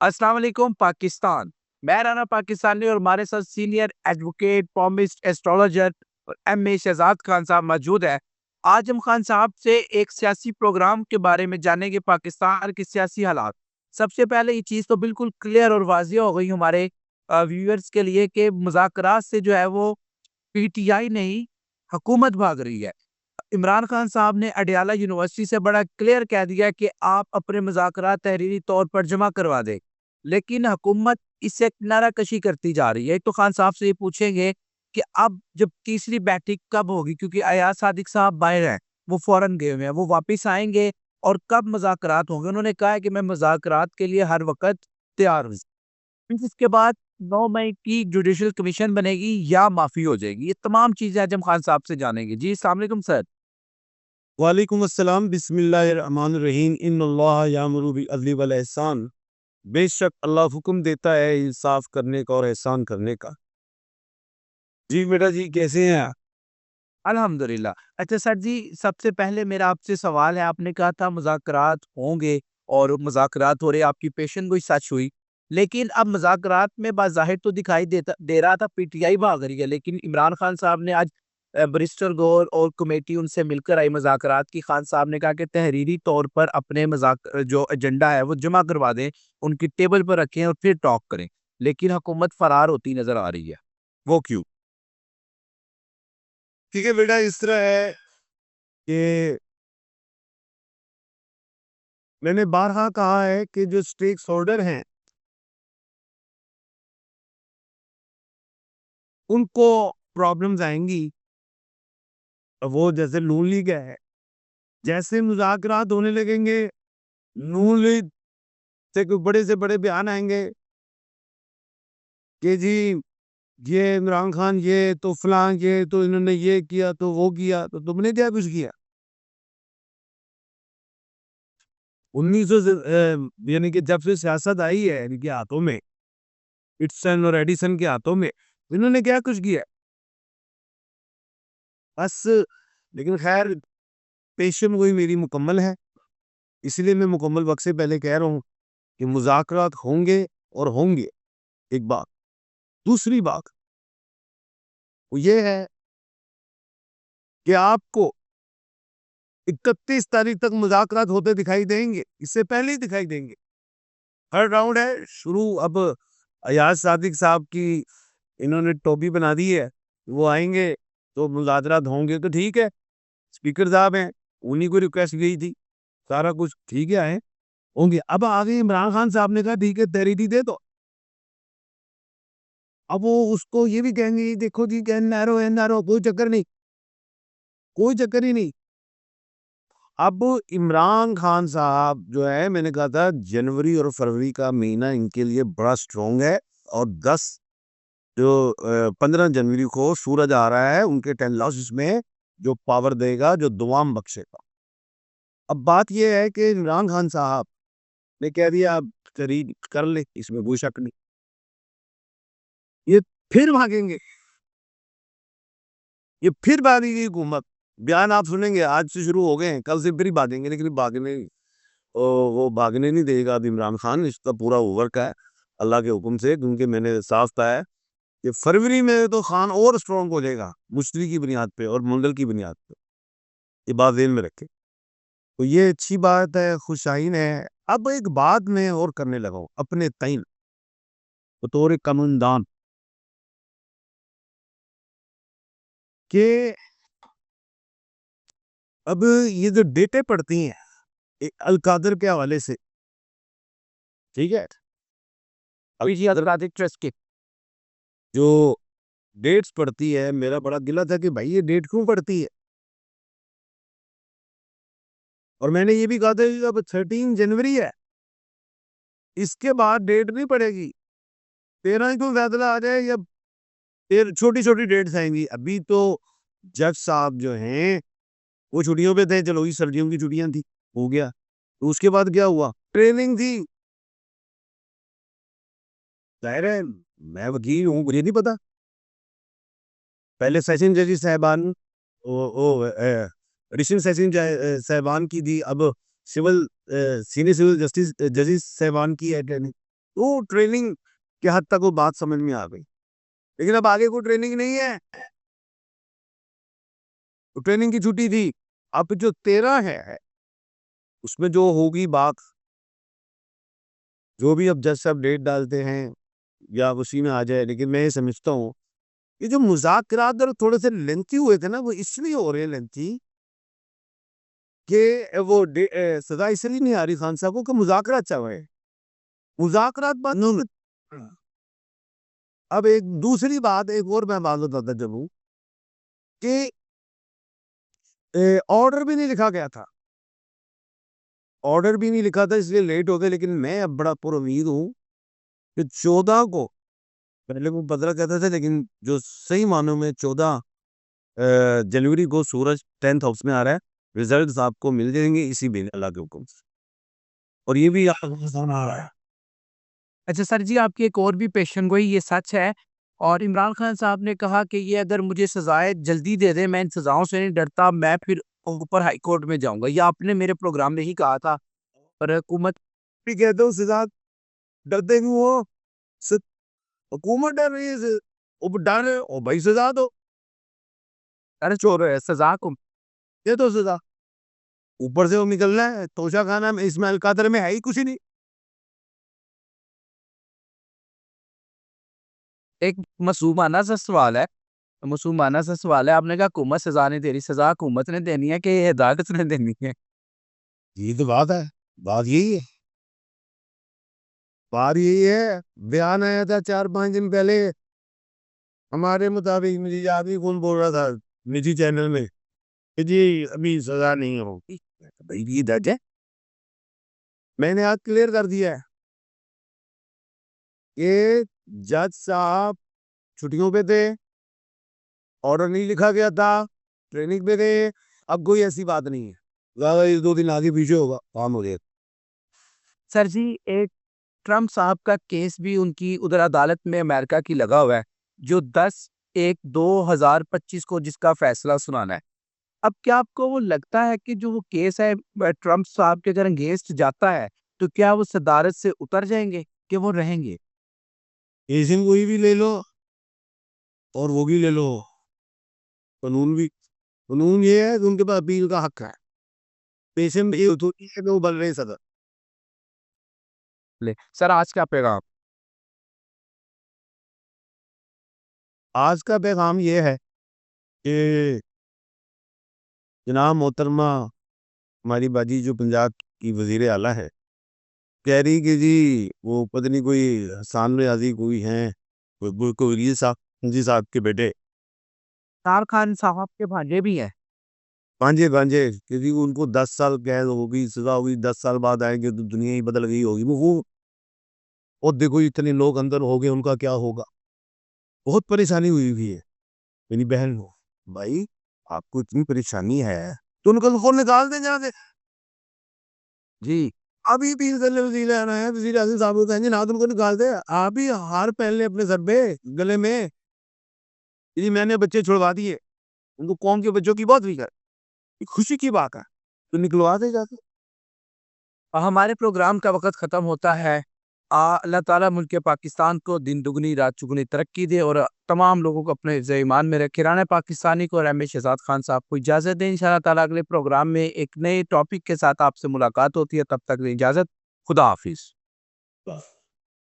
अस्सलाम वालेकुम पाकिस्तान। मैं राना पाकिस्तानी और हमारे साथ सीनियर एडवोकेट, पॉमिस्ट, एस्ट्रोलॉजर और एमए शहजाद खान साहब मौजूद है। आज हम खान साहब से एक सियासी प्रोग्राम के बारे में जानेंगे, पाकिस्तान के सियासी हालात। सबसे पहले ये चीज़ तो बिल्कुल क्लियर और वाज़िह हो गई हमारे व्यूअर्स के लिए कि मुज़ाकरात से जो है वो पीटीआई नहीं, हुकूमत भाग रही है। इमरान खान साहब ने अडयाला यूनिवर्सिटी से बड़ा क्लियर कह दिया कि आप अपने मुज़ाकरात तहरीरी तौर पर जमा करवा दें। लेकिन हुकूमत इससे किनाराकशी करती जा रही है। तो खान साहब से ये पूछेंगे कि अब जब तीसरी बैठक कब होगी? क्योंकि अयाज सादिक साहब बाहर हैं, वो फ़ौरन गए हुए हैं, वो वापिस आएँगे और कब मुज़ाकरात होंगे? उन्होंने कहा है कि मैं मुज़ाकरात के लिए हर वक़्त तैयार हूँ। फिर इसके बाद 9 मई की जुडिशल कमीशन बनेगी या माफ़ी हो जाएगी? ये तमाम चीज़ें आज हम खान साहब से जानेंगे। जी, अस्सलाम वालेकुम सर। वालेकुम अस्सलाम बिस्मिल्लाहिर्रहमानिर्रहीम इन्नल्लाह यामुरु बिल अदली वल एहसान। बेशक अल्लाह हुक्म देता है इंसाफ करने का और एहसान करने का। जी बेटा जी, कैसे हैं आप? अल्हम्दुलिल्लाह। अच्छा सर जी, सबसे पहले मेरा आपसे सवाल है, आपने कहा था मुज़ाकरात होंगे और मुज़ाकरात हो रहे, आपकी पेशन गोई सच हुई। लेकिन अब मुज़ाकरात में बाज़ाहिर तो दिखाई दे रहा था पीटीआई भाग रही है, लेकिन इमरान खान साहब ने आज बैरिस्टर गौर और कमेटी उनसे मिलकर आई मुज़ाकरात की। खान साहब ने कहा कि तहरीरी तौर पर अपने जो एजेंडा है वो जमा करवा दें, उनकी टेबल पर रखें और फिर टॉक करें। लेकिन हुकूमत फरार होती नज़र आ रही है। वो क्यों? ठीक है बेटा, इस तरह है कि मैंने बारहा कहा है कि जो स्टेक होल्डर हैं उनको प्रॉब्लम्स आएंगी। वो जैसे नून लीग है, जैसे मुज़ाकरात होने लगेंगे, नून लीग से कोई बड़े से बड़े बयान आएंगे कि जी ये इमरान खान, ये तो फलां, ये तो इन्होंने ये किया, तो वो किया, तो तुमने क्या कुछ किया? 1900 से यानी कि जब से सियासत आई है इनके हाथों में, इटसन और एडिसन के हाथों में, इन्होंने क्या कुछ किया? बस। लेकिन खैर, पेशन गोई मेरी मुकम्मल है, इसलिए मैं मुकम्मल वक्त से पहले कह रहा हूँ कि मुज़ाकरात होंगे और होंगे। एक बात। दूसरी बात वो ये है कि आपको 31 तारीख तक मुज़ाकरात होते दिखाई देंगे, इससे पहले ही दिखाई देंगे। हर राउंड है शुरू। अब अयाज सादिक साहब की इन्होंने टोपी बना दी है, वो आएंगे तो मुज़ाकरात होंगे तो ठीक है। स्पीकर साहब हैं, उन्हीं को रिक्वेस्ट गई थी, सारा कुछ ठीक है, आए होंगे। अब आगे इमरान खान साहब ने कहा ठीक है, तहरीरी दे दो। अब वो उसको ये भी कहेंगे, देखो जी एनआरओ एनआरओ, कोई चक्कर नहीं, कोई चक्कर ही नहीं। अब इमरान खान साहब जो है, मैंने कहा था जनवरी और फरवरी का महीना इनके लिए बड़ा स्ट्रॉन्ग है। और 15 जनवरी को सूरज आ रहा है उनके 10 लॉस में, जो पावर देगा, जो दुआम बख्शेगा। अब बात यह है कि इमरान खान साहब ने कह दिया आप खरीद कर ले, इसमें कोई शक नहीं। ये फिर भागेंगे, ये फिर भागेगी हुकूमत। बयान आप सुनेंगे, आज से शुरू हो गए हैं, कल से फिर ही भागेंगे। लेकिन भागने वो भागने नहीं देगा अब इमरान खान, इसका पूरा ओवर का है अल्लाह के हुक्म से। क्योंकि मैंने साफ कहा है कि फरवरी में तो खान और स्ट्रॉन्ग हो जाएगा, मुश्तरी की बुनियाद पे और मंगल की बुनियाद पे। ये बात ध्यान में रखें। तो ये अच्छी बात है, खुशाइन है। अब एक बात मैं और करने लगा हूँ अपने तईन, बतौर कमनदान, कि अब ये जो डेटें पड़ती हैं अल कादर के हवाले से, ठीक है, अभी जी हजरात ट्रस्ट के जो डेट्स पड़ती है, मेरा बड़ा गिला था कि भाई ये डेट क्यों पड़ती है। और मैंने ये भी कहा था कि अब 13 जनवरी है, इसके बाद डेट नहीं पड़ेगी। 13 को फैसला आ जाए या फिर छोटी छोटी डेट्स आएंगी। अभी तो जज साहब जो हैं वो छुट्टियों पे थे, चलो ये सर्दियों की छुट्टियां थी, हो गया। तो उसके बाद क्या हुआ, ट्रेनिंग थी। जाहिर है, मैं वकील हूँ, मुझे नहीं पता। पहले सेशन जजेस साहबान, एडिशनल सेशन साहबान की थी, अब सिविल सीनियर सिविल जस्टिस जजेस साहबान की है ट्रेनिंग। तो ट्रेनिंग के हद तक वो बात समझ में आ गई, लेकिन अब आगे कोई ट्रेनिंग नहीं है। तो ट्रेनिंग की छुट्टी थी, अब जो 13 है उसमें जो होगी बात, जो भी अब जज साहब डेट डालते हैं या उसी में आ जाए। लेकिन मैं ये समझता हूँ ये जो मुज़ाकरात थोड़े से लेंथी हुए थे ना, वो इसलिए हो रहे हैं लेंथी कि वो सजा इसलिए नहीं आ रही खान साहब को कि मुज़ाकरात चल रहे हैं। मुज़ाकरात बात नहीं। अब एक दूसरी बात एक और मैं बात बताता चलूं कि ऑर्डर भी नहीं लिखा गया था, ऑर्डर भी नहीं लिखा था इसलिए लेट हो गए। लेकिन मैं अब बड़ा पुरुम्मीद हूँ कि 14 को, पहले वो 15 कहते थे लेकिन जो सही मानों में 14 जनवरी को सूरज 10th हाउस में आ रहा है। रिजल्ट्स आपको मिल जाएंगे इसी महीने अल्लाह के हुक्म से, और ये भी आपको आ रहा है। अच्छा सर जी, आपकी एक और भी पेशन गोई ये सच है, और इमरान खान साहब ने कहा कि ये अगर मुझे सजाएं जल्दी दे दें, मैं इन सजाओं से नहीं डरता, मैं फिर ऊपर हाई कोर्ट में जाऊंगा। ये आपने मेरे प्रोग्राम में ही कहा था, पर हुकूमत भी कहते हो सजा डरते क्यों हो? स- हुकूमत डर रही है वो डर है, ओ भाई सजा दो, अरे चोर है सजा को। ये तो सजा ऊपर से वो निकलना है। तोशा खाना में इस्माइल कादर में है ही कुछ ही नहीं। एक मासूमाना सा सवाल है, मासूमाना सा सवाल है। आपने कहा हुकूमत सजा नहीं दे रही, सजा हुकूमत ने देनी है कि अदालत ने देनी है? ये तो बात है, बात यही है, बात यही है। बयान आया था 4-5 दिन पहले हमारे मुताबिक, मुझे याद नहीं कौन बोल रहा था निजी चैनल में कि जी अभी सजा नहीं होगी। भाई ये दर्ज है, मैंने आज क्लियर कर दिया है कि जज साहब छुट्टियों पे थे, ऑर्डर नहीं लिखा गया था, ट्रेनिंग पे थे। अब कोई ऐसी बात नहीं है, ज्यादा 1-2 दिन आगे पीछे होगा काम हो जाएगा। सर जी, एक ट्रम्प साहब का केस भी उनकी उधर अदालत में अमेरिका की लगा हुआ है, जो 10/1/2025 को जिसका फैसला सुनाना है। अब क्या आपको वो लगता है कि जो वो केस है ट्रम्प साहब के अगर अगेंस्ट जाता है, तो क्या वो सदारत से उतर जाएंगे कि वो रहेंगे? एशियन कोई भी ले लो और वो भी ले लो, कानून भी, कानून ये है कि उनके पास अपील का हक है। पेशेंट ये अथॉरिटी है कि वो बन रहे सदर। ले सर, आज क्या पैगाम? आज का पैगाम ये है कि जनाब मोहतरमा हमारी बाजी जो पंजाब की वजीर आला है, कह रही कि जी वो पता नहीं कोई हसान रियाजी कोई हैं, कोई वजीर साहब जी साहब के बेटे तार खान साहब के भांजे भी हैं। भांजे भांजे क्योंकि उनको 10 साल कैद होगी, सजा होगी, 10 साल बाद आएंगे तो दुनिया ही बदल गई होगी वो। और देखो इतने लोग अंदर हो गए, उनका क्या होगा? बहुत परेशानी हुई हुई है मेरी बहन को। भाई आपको इतनी परेशानी है तो उनको तो निकाल दें जहाँ से। जी। अभी भी गले वजीर आना है, वजीर आजम साहब को कहेंगे ना उनको निकाल दे। आप ही हार पहन ले अपने सर पे गले में, यदि मैंने बच्चे छुड़वा दिए, उनको कौम के बच्चों की बहुत फिक्र, ये खुशी की बात है, तो निकलवा दे जाके। हमारे प्रोग्राम का वक्त ख़त्म होता है। अल्लाह ताला मुल्क पाकिस्तान को दिन दुगनी रात चुगनी तरक्की दे और तमाम लोगों को अपने हिफ्ज़ ईमान में रखे। राना पाकिस्तानी को और एम ए शहजाद खान साहब को इजाज़त दें। इंशाअल्लाह ताला अगले प्रोग्राम में एक नए टॉपिक के साथ आपसे मुलाकात होती है। तब तक इजाज़त, खुदा हाफिज़।